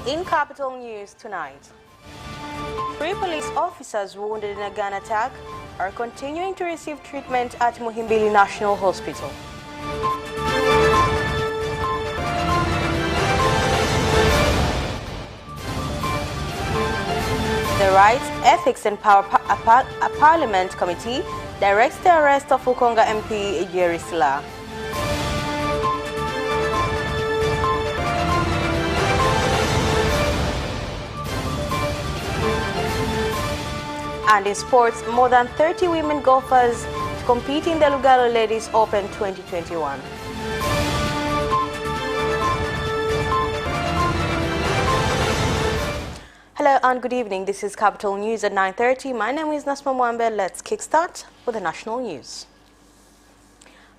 In Capital News tonight, 3 police officers wounded in a gun attack are continuing to receive treatment at Muhimbili National Hospital. The Rights, Ethics and Power Parliament Committee directs the arrest of Ukonga MP Jerry Sila. And in sports, more than 30 women golfers to compete in the Lugalo Ladies Open 2021. Hello and good evening. This is Capital News at 9:30. My name is Nasma Mwambe. Let's kickstart with the national news.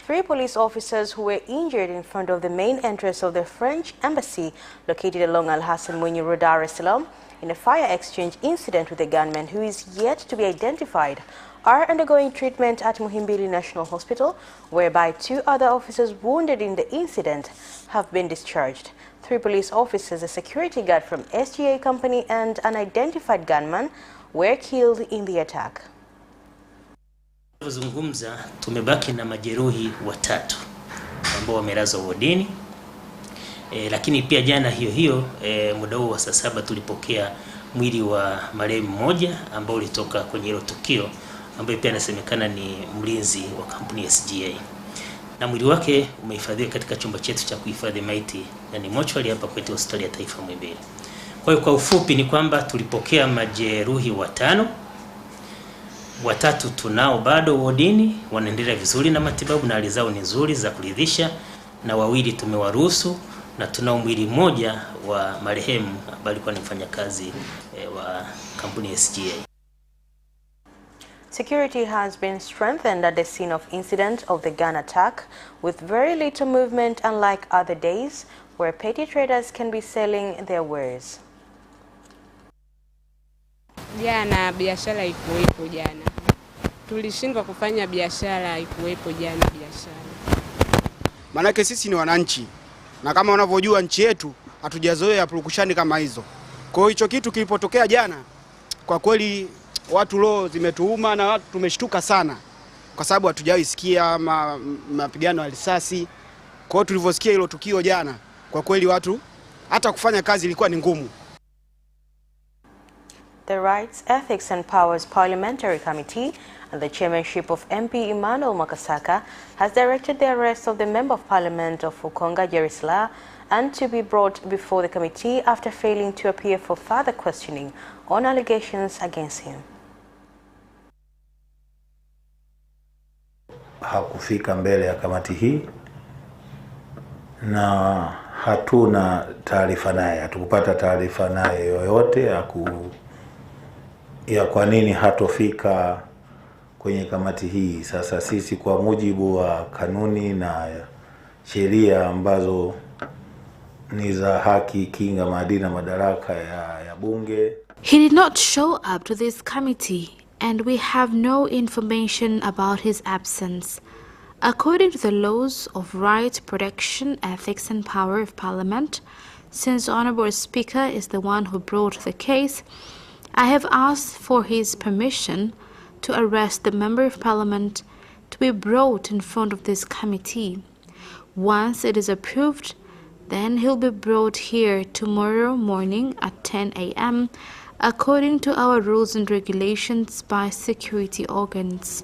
3 police officers who were injured in front of the main entrance of the French embassy located along Al Hassan Mwinyi Road, Dar es Salaam, in a fire exchange incident with a gunman who is yet to be identified, are undergoing treatment at Muhimbili National Hospital, whereby 2 other officers wounded in the incident have been discharged. 3 police officers, a security guard from SGA company and an identified gunman were killed in the attack. Tunazungumza tumebaki na majeruhi 3 ambao wamelazwa wodini. Lakini pia jana hiyo muda wa saa 7 tulipokea mwili wa marehemu mmoja ambao ulitoka kwenye hilo tukio, ambaye pia anasemekana ni mlinzi wa kampuni ya SGA. Na mwili wake umehifadhiwa katika chumba chetu cha kuhifadhi maiti na ni mochwari hapa kwetu hospitali ya taifa Muhimbili. Kwa hiyo kwa ufupi ni kwamba tulipokea majeruhi 5. 3 tunao bado wodini, wanaendelea vizuri na matibabu na hali zao ni nzuri za kuridhisha, na 2 tumewaruhusu, na tunao mwili mmoja wa marehemu ambaye alikuwa ni mfanyakazi wa kampuni ya SGA. Security has been strengthened at the scene of incident of the gun attack, with very little movement unlike other days where petty traders can be selling their wares. Jana biashara ikuwepo jana. Tulishindwa kufanya biashara ikuwepo jana biashara. Manake sisi ni wananchi, na kama unavyojua nchi yetu hatujazoea purukushani kama hizo. Kwa hiyo hicho kitu kilipotokea jana, kwa kweli watu leo zimetuuma na watu tumeshtuka sana, kwa sababu hatujawahi sikia mapigano ya risasi. Kwa hiyo tulivyosikia hilo tukio jana, kwa kweli watu hata kufanya kazi ilikuwa ni ngumu. The Rights, Ethics and Powers Parliamentary Committee and the chairmanship of MP Emmanuel Makasaka has directed the arrest of the Member of Parliament of Ukonga Jerry Sila and to be brought before the committee after failing to appear for further questioning on allegations against him. Hakufika mbele ya kamati hii na hatuna taarifa naye, hatukupata taarifa naye yoyote ya kwa nini hatofika kwenye kamati hii. Sasa sisi kwa mujibu wa kanuni na sheria ambazo ni za haki, kinga, maadili na madaraka ya bunge. He did not show up to this committee and we have no information about his absence. According to the laws of right, protection, ethics and power of Parliament, since Honorable Speaker is the one who brought the case, I have asked for his permission to arrest the Member of Parliament to be brought in front of this committee. Once it is approved, then he'll be brought here tomorrow morning at 10 a.m. according to our rules and regulations by security organs.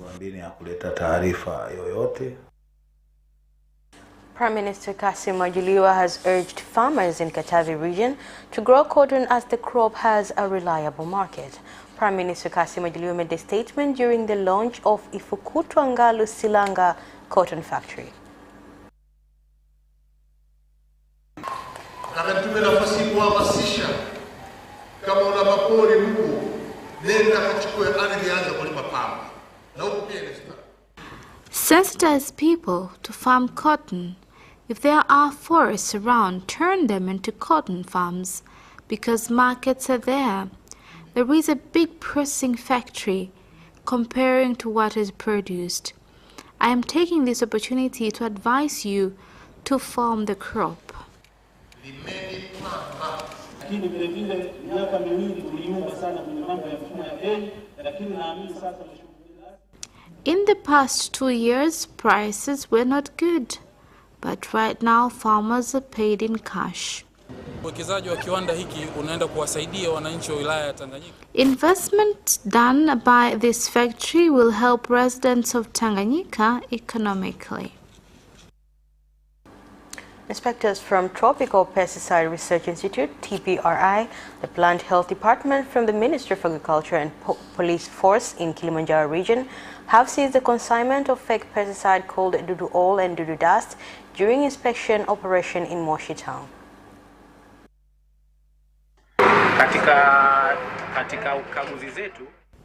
Prime Minister Kassim Majaliwa has urged farmers in Katavi region to grow cotton as the crop has a reliable market. Prime Minister Kassim Majaliwa made the statement during the launch of Ifukutwangalu Silanga Cotton Factory. Sensitize people to farm cotton. If there are forests around, turn them into cotton farms because markets are there. There is a big processing factory comparing to what is produced. I am taking this opportunity to advise you to farm the crop. lakini vile vile miaka miwili tuliumba sana kwenye mambo ya mfumo ya bei, lakini naamini sasa. In the past 2 years, prices were not good, but right now farmers are paid in cash. Uwekezaji wa kiwanda hiki unaenda kuwasaidia wananchi wa wilaya ya Tanganyika. Investment done by this factory will help residents of Tanganyika economically. Inspectors from Tropical Pesticide Research Institute, TPRI, the Plant Health Department from the Ministry of Agriculture and Police Force in Kilimanjaro region have seized the consignment of fake pesticide called Dudu Oil and Dudu Dust during inspection operation in Moshi town.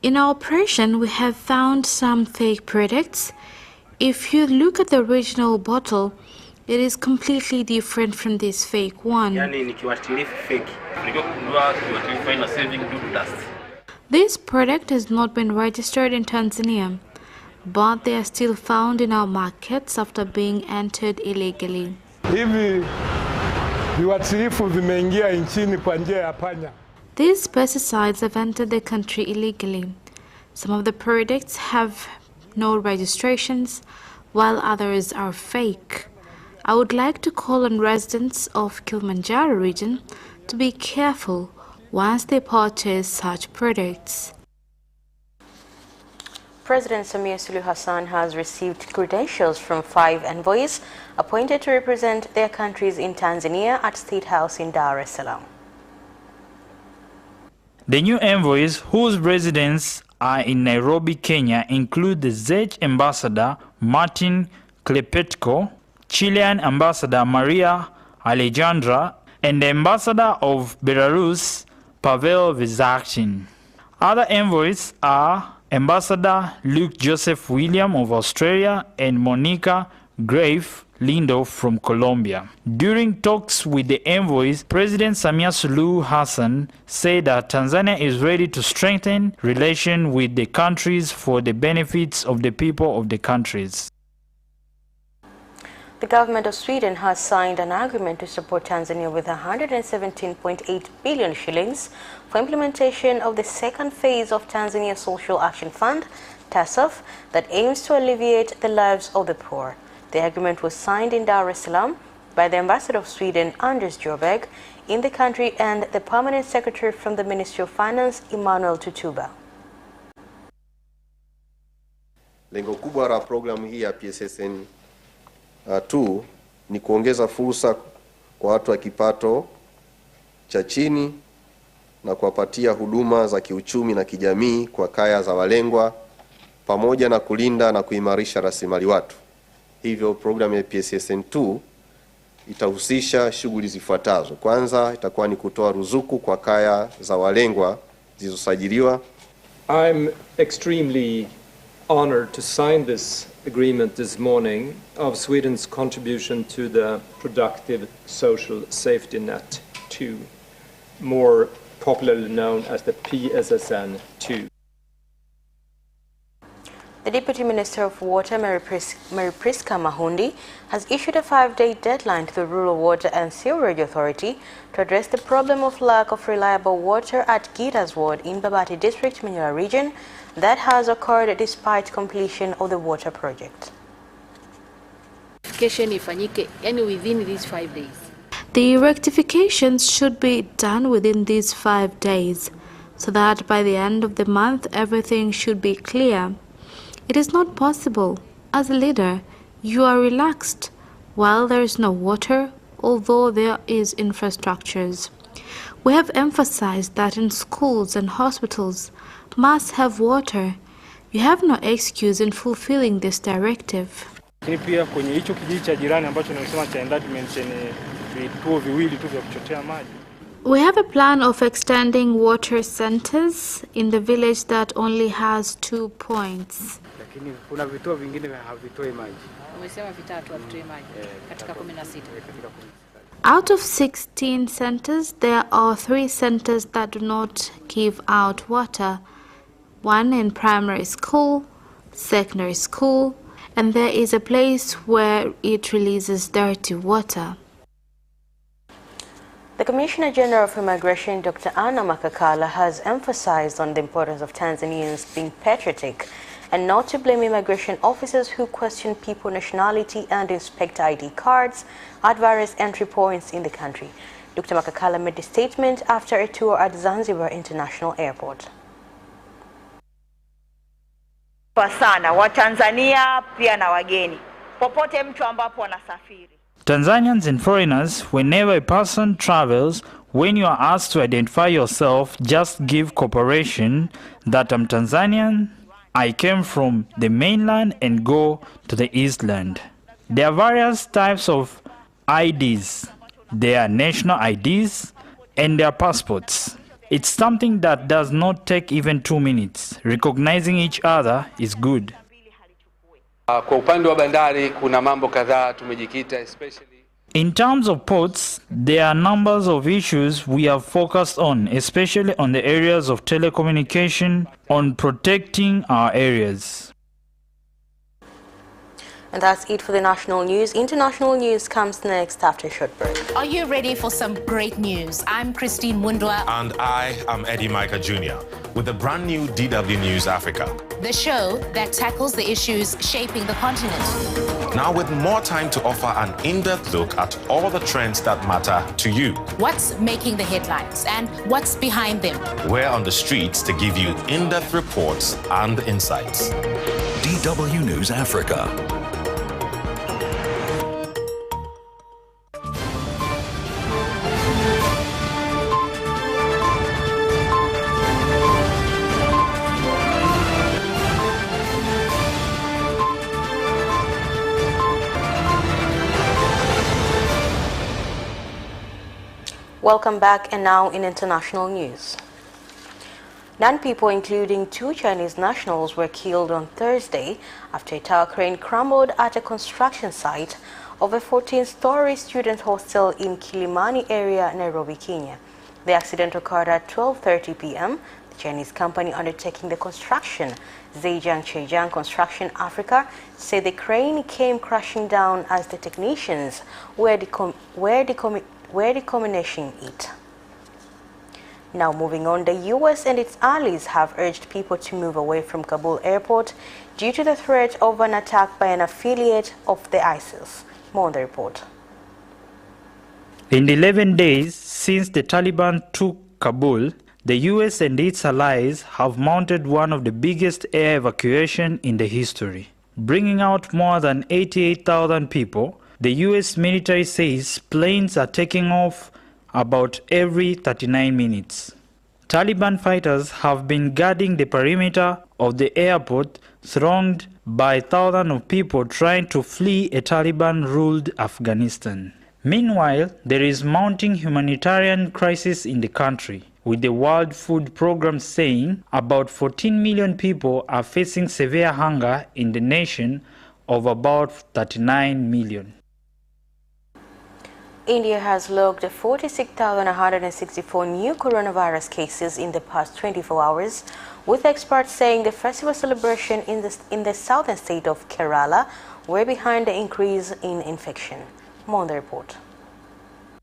In our operation, we have found some fake products. If you look at the original bottle, it is completely different from this fake one. This product has not been registered in Tanzania, but they are still found in our markets after being entered illegally. These pesticides have entered the country illegally. Some of the products have no registrations, while others are fake. I would like to call on residents of Kilimanjaro region to be careful once they purchase such products. President Samia Suluhu Hassan has received credentials from 5 envoys appointed to represent their countries in Tanzania at State House in Dar es Salaam. The new envoys, whose residents are in Nairobi, Kenya, include the Czech ambassador Martin Klepetko, Chilean ambassador Maria Alejandra, and the ambassador of Belarus, Pavel Vyazkin. Other envoys are Ambassador Luke Joseph William of Australia and Monica Grave Lindo from Colombia. During talks with the envoys, President Samia Suluhu Hassan said that Tanzania is ready to strengthen relations with the countries for the benefits of the people of the countries. The government of Sweden has signed an agreement to support Tanzania with 117.8 billion shillings for implementation of the second phase of Tanzania Social Action Fund, TASAF, that aims to alleviate the lives of the poor. The agreement was signed in Dar es Salaam by the Ambassador of Sweden, Anders Jorberg, in the country and the Permanent Secretary from the Ministry of Finance, Emmanuel Tutuba. Lengo kubwa la programu hii ya PSSN 2 ni kuongeza fursa kwa watu wa kipato cha chini na kuwapatia huduma za kiuchumi na kijamii kwa kaya za walengwa pamoja na kulinda na kuimarisha rasilimali watu. Hivyo programu ya PSSN 2 itahusisha shughuli zifuatazo. Kwanza itakuwa ni kutoa ruzuku kwa kaya za walengwa zilizosajiliwa. I'm extremely honored to sign this agreement this morning of Sweden's contribution to the productive social safety net 2, more popularly known as the PSSN 2. The Deputy Minister of Water, Mary Priska Mahundi, has issued a 5-day deadline to the Rural Water and Sewerage Authority to address the problem of lack of reliable water at Gitas Ward in Babati District, Manyara region, that has occurred despite completion of the water project. Ifanyike, yani within these 5 days. The rectifications should be done within these 5 days, so that by the end of the month everything should be clear. It is not possible. As a leader, you are relaxed while there is no water, although there is infrastructures. We have emphasized that in schools and hospitals must have water. You have no excuse in fulfilling this directive. Pia kwenye hicho kijiji cha jirani ambacho nimesema cha endowment ni vituo viwili tu vya kuchotea maji. We have a plan of extending water centers in the village that only has 2 points. Lakini kuna vituo vingine havitoi maji. Umesema vitatu havitoi maji katika 16. Out of 16 centers, there are 3 centers that do not give out water. One in primary school, secondary school, and there is a place where it releases dirty water. The Commissioner General of Immigration, Dr. Anna Makakala, has emphasized on the importance of Tanzanians being patriotic and not to blame immigration officers who question people's nationality and inspect ID cards at various entry points in the country. Dr. Makakala made the statement after a tour at Zanzibar International Airport. Kwa sana Watanzania pia na wageni popote mtu ambapo wanasafiri. Tanzanians and foreigners, whenever a person travels, when you are asked to identify yourself, just give cooperation that I'm Tanzanian, I came from the mainland and go to the Eastland. There are various types of IDs. There are national IDs and there are passports. It's something that does not take even 2 minutes. Recognizing each other is good. Kwa upande wa bandari kuna mambo kadhaa tumejikita especially. In terms of ports, there are numbers of issues we have focused on, especially on the areas of telecommunication, on protecting our areas. And that's it for the national news. International news comes next after a short break. Are you ready for some great news? I'm Christine Mundwa. And I am Eddie Micah Jr. with the brand new DW News Africa, The show that tackles the issues shaping the continent. now with more time to offer an in-depth look at all the trends that matter to you. What's making the headlines and what's behind them? We're on the streets to give you in-depth reports and insights. DW News Africa. Welcome back, and now in international news. 9 people, including 2 Chinese nationals, were killed on Thursday after a tower crane crumbled at a construction site of a 14-story student hostel in Kilimani area, Nairobi, Kenya. The accident occurred at 12:30 p.m. The Chinese company undertaking the construction, Zhejiang Construction Africa, said the crane came crashing down as the technicians were decommissioning it. Now moving on, the U.S. and its allies have urged people to move away from Kabul airport due to the threat of an attack by an affiliate of the ISIS. More on the report. In the 11 days since the Taliban took Kabul, the U.S. and its allies have mounted one of the biggest air evacuations in the history, bringing out more than 88,000 people. The U.S. military says planes are taking off about every 39 minutes. Taliban fighters have been guarding the perimeter of the airport, thronged by thousands of people trying to flee a Taliban-ruled Afghanistan. Meanwhile, there is mounting humanitarian crisis in the country, with the World Food Programme saying about 14 million people are facing severe hunger in the nation of about 39 million. India has logged 46,164 new coronavirus cases in the past 24 hours, with experts saying the festival celebration in the southern state of Kerala were behind the increase in infection. More on the report.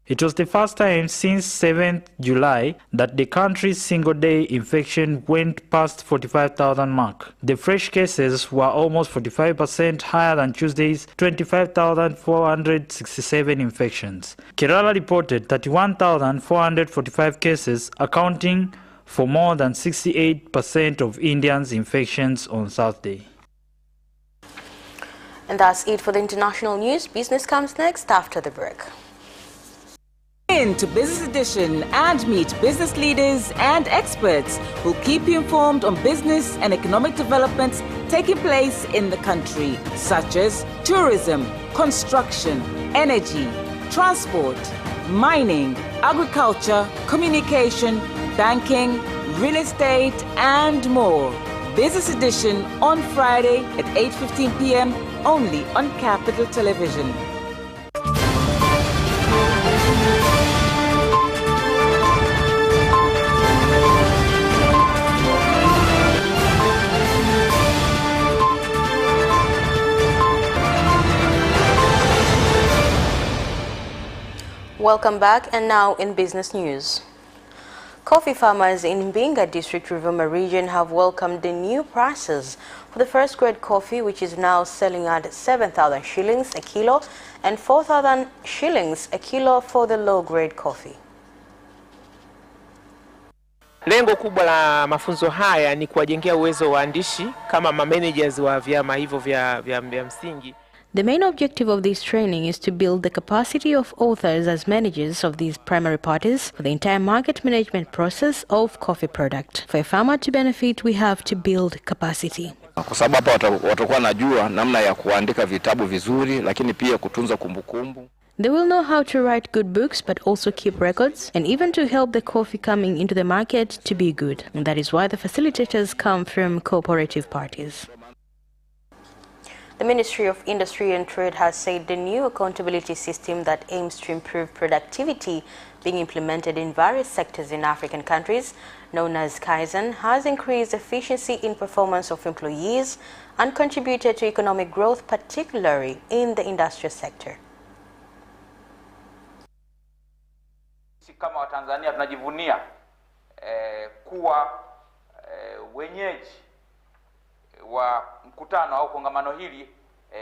It was the first time since 7th July that the country's single-day infection went past 45,000 mark. The fresh cases were almost 45% higher than Tuesday's 25,467 infections. Kerala reported 31,445 cases, accounting for more than 68% of Indians' infections on Saturday. And that's it for the international news. Business comes next after the break. Into Business Edition and meet business leaders and experts who'll keep you informed on business and economic developments taking place in the country, such as tourism, construction, energy, transport, mining, agriculture, communication, banking, real estate, and more. Business Edition on Friday at 8:15 p.m. only on Capital Television. Welcome back, and now in business news. Coffee farmers in Mbinga District, Ruvuma region have welcomed the new prices for the first grade coffee, which is now selling at 7,000 shillings a kilo and 4,000 shillings a kilo for the low grade coffee. Lengo kubwa la mafunzo haya ni kuwajengea uwezo waandishi kama managers wa vyama hivyo vya msingi. The main objective of this training is to build the capacity of authors as managers of these primary parties for the entire market management process of coffee product. For a farmer to benefit, we have to build capacity. Kwa sababu hapa watakuwa najua namna ya kuandika vitabu vizuri, lakini pia kutunza kumbukumbu. They will know how to write good books, but also keep records, and even to help the coffee coming into the market to be good. And that is why the facilitators come from cooperative parties. The Ministry of Industry and Trade has said the new accountability system that aims to improve productivity being implemented in various sectors in African countries, known as Kaizen, has increased efficiency in performance of employees and contributed to economic growth, particularly in the industrial sector. Kama Watanzania tunajivunia kuwa wenyeji wa mkutano au kongamano hili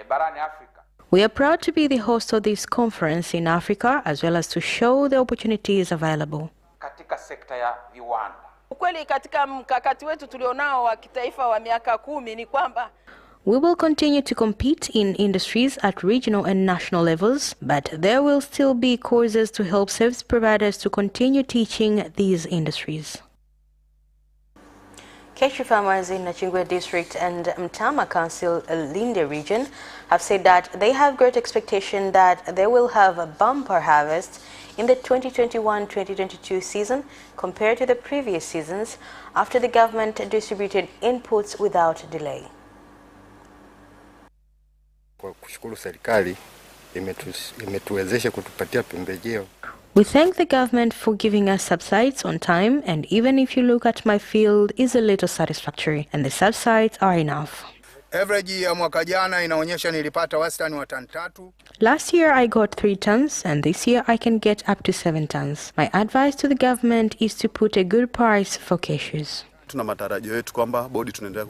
barani Afrika. We are proud to be the host of this conference in Africa, as well as to show the opportunities available. Katika sekta ya viwanda. Ukweli katika mkakati wetu tulionao wa kitaifa wa miaka 10 ni kwamba we will continue to compete in industries at regional and national levels, but there will still be courses to help service providers to continue teaching these industries. Cashew farmers in Nachingwea District and Mtama Council, Linde region, have said that they have great expectation that they will have a bumper harvest in the 2021-2022 season compared to the previous seasons after the government distributed inputs without delay. Kwa kushukuru serikali imetuwezesha kutupatia pembejeo. We thank the government for giving us subsides on time, and even if you look at my field, is a little satisfactory, and the subsides are enough. Average ya mwaka jana inaonyesha nilipata wastani wa tani 3. Last year I got 3 tons, and this year I can get up to 7 tons. My advice to the government is to put a good price for cashews. Tuna matarajio yetu kwamba bodi tunaendelea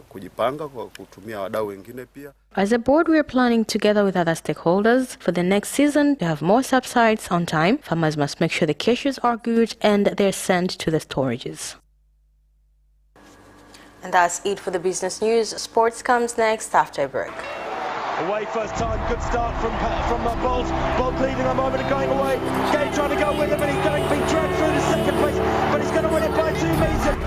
kujipanga kwa kutumia wadau wengine pia. As a board, we are planning together with other stakeholders for the next season to have more subsides on time. Farmers must make sure the cashews are good and they're sent to the storages. And that's it for the business news. Sports comes next after a break. Away first time, good start from Bolt. Bolt leading a moment of going away. Gay trying to go with him, and he's going to be dragged through the second place, but he's going to win it by 2 meters.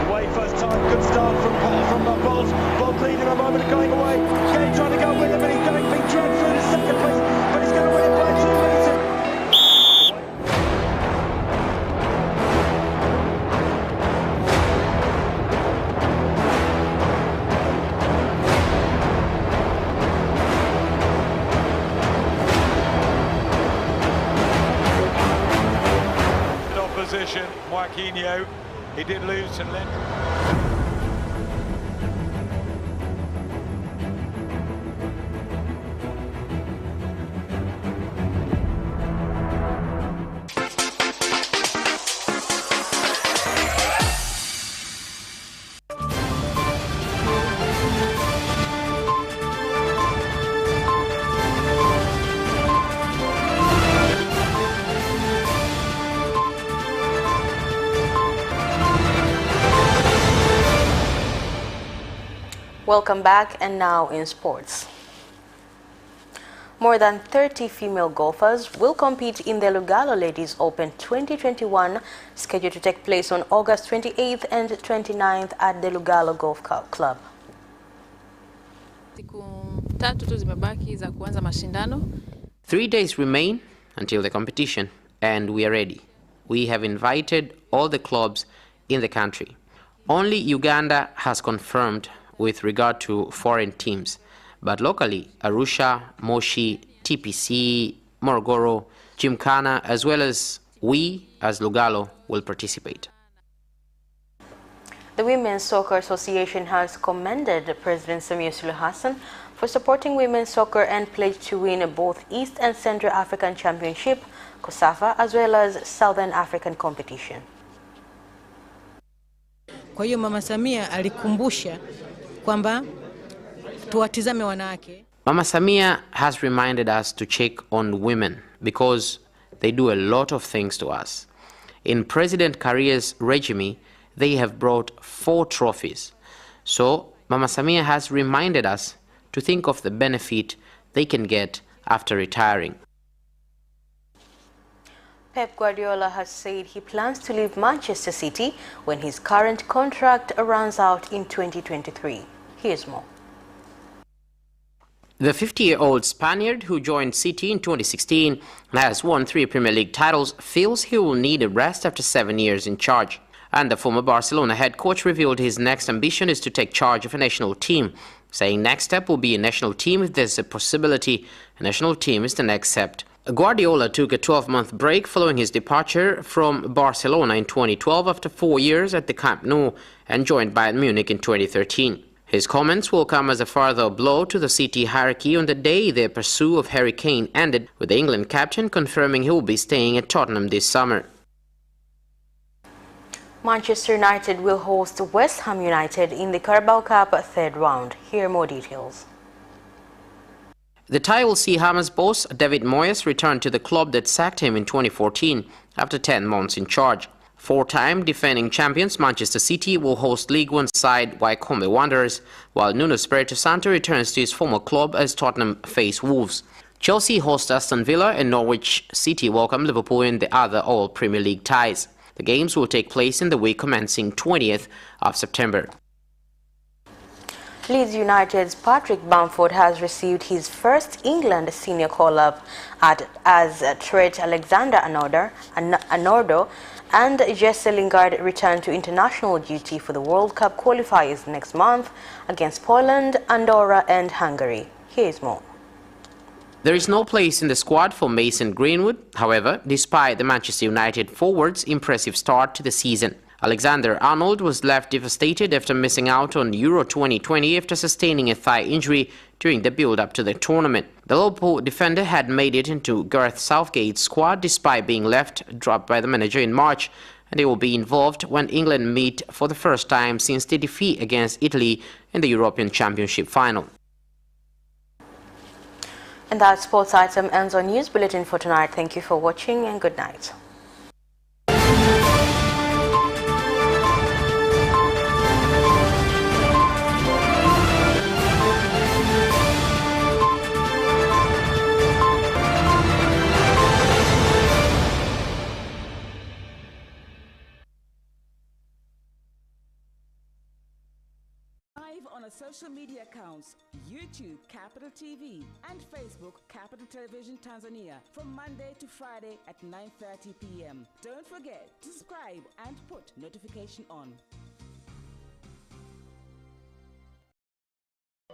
Away first time, good start from Bolt. Bolt leading a moment of going away. Gay trying to go with him, and he's going to be dragged through the second place, but he's going to win it by 2 meters. Opposition, Joaquinho, he did lose to Lend. Welcome back, and now in sports. More than 30 female golfers will compete in the Lugalo Ladies Open 2021, scheduled to take place on August 28th and 29th at the Lugalo Golf Club. Siku tatu tu zimebaki za kuanza mashindano. 3 days remain until the competition, and we are ready. We have invited all the clubs in the country. Only Uganda has confirmed with regard to foreign teams, but locally, Arusha, Moshi, TPC, Morogoro, Gymkhana, as well as we as Lugalo will participate. The Women's Soccer Association has commended President Samia Suluhu Hassan for supporting women's soccer and pledged to win both East and Central African Championship COSAFA, as well as Southern African competition. Kwa hiyo Mama Samia alikumbusha kwamba tuwatizame wanawake. Mama Samia has reminded us to check on women because they do a lot of things to us. In President Karia's regime, they have brought 4 trophies. So Mama Samia has reminded us to think of the benefit they can get after retiring. Pep Guardiola has said he plans to leave Manchester City when his current contract runs out in 2023. Here's more. The 50-year-old Spaniard, who joined City in 2016 and has won 3 Premier League titles, feels he will need a rest after 7 years in charge. And the former Barcelona head coach revealed his next ambition is to take charge of a national team, saying next step will be a national team if there's a possibility. A national team is the next step. Guardiola took a 12-month break following his departure from Barcelona in 2012 after 4 years at the Camp Nou and joined Bayern Munich in 2013. His comments will come as a further blow to the City hierarchy on the day their pursuit of Harry Kane ended, with the England captain confirming he will be staying at Tottenham this summer. Manchester United will host West Ham United in the Carabao Cup 3rd round. Here are more details. The tie will see Hammers boss David Moyes return to the club that sacked him in 2014 after 10 months in charge. 4-time defending champions Manchester City will host League One side Wycombe Wanderers, while Nuno Espirito Santo returns to his former club as Tottenham face Wolves. Chelsea host Aston Villa and Norwich City welcome Liverpool in the other all Premier League ties. The games will take place in the week commencing 20th of September. Leeds United's Patrick Bamford has received his first England senior call-up as Trent Alexander-Arnold and Jesse Lingard return to international duty for the World Cup qualifiers next month against Poland, Andorra and Hungary. Here's more. There is no place in the squad for Mason Greenwood, however, despite the Manchester United forward's impressive start to the season. Alexander-Arnold was left devastated after missing out on Euro 2020 after sustaining a thigh injury during the build-up to the tournament. The Liverpool defender had made it into Gareth Southgate's squad despite being dropped by the manager in March, and he will be involved when England meet for the first time since the defeat against Italy in the European Championship final. And that sports item ends our news bulletin for tonight. Thank you for watching and good night. On our social media accounts, YouTube Capital TV and Facebook Capital Television Tanzania from Monday to Friday at 9:30 p.m. Don't forget to subscribe and put notification on.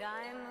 Diamond.